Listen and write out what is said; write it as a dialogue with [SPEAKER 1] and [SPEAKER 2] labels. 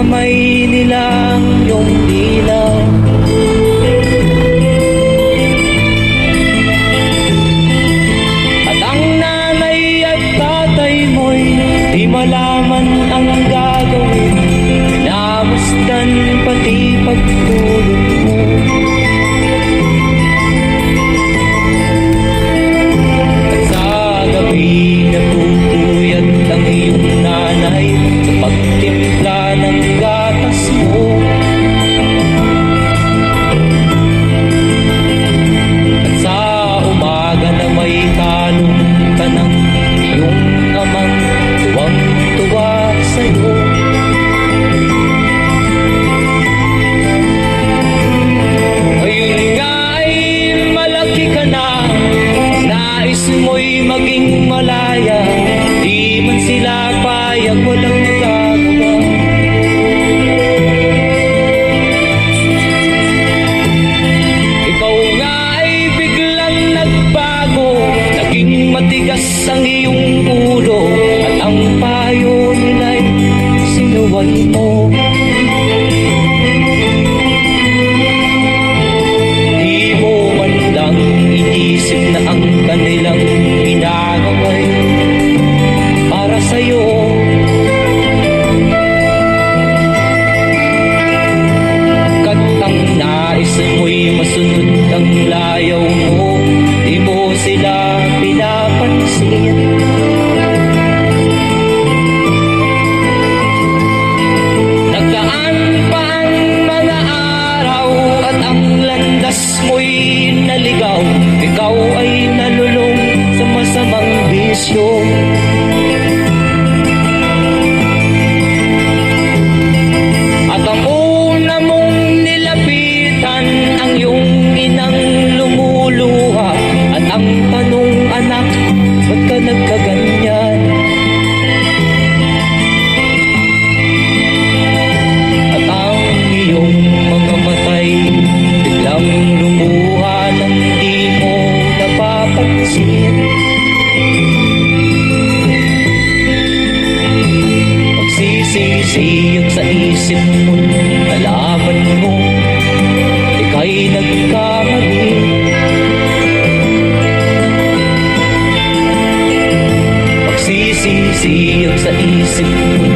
[SPEAKER 1] kamay nilang iyong dila. At ang nanay at tatay mo'y di malaman ang gagawin, pinamusdan pati pagtulog mo. At sa gabi nagpupuyat ang iyong nanay sa pagtimpla ng gatas mo. At sa umaga na may talong ka ng iyong amang tuwang-tuwa sa'yo. Ngayon nga ay malaki ka na, nais mo'y maging malaya, di man sila payag, walang magagawa. Ikaw nga ay biglang nagbago, naging matigas ang iyong ulo, at ang payo nila'y sinuway mo. Di mo man lang inisip na ang kanilang ginagawa'y para sa'yo. Kat ang nais mo'y masunod ang layaw mo, di mo sila pinapansin. Nagdaan pa ang mga araw at ang landas mo'y naligaw, ikaw ay nalulong sa masamang bisyo. At ang una mong nilapitan ang iyong inang lumuluha, at ang tanong, anak, ba't ka nagkaganyan? At ang iyong mga matay biglang lumuha nang di mo napapansin. Magsisisiyag sa isip mo, nalaman mo ika'y nagkamali. Magsisisiyag sa isip mo,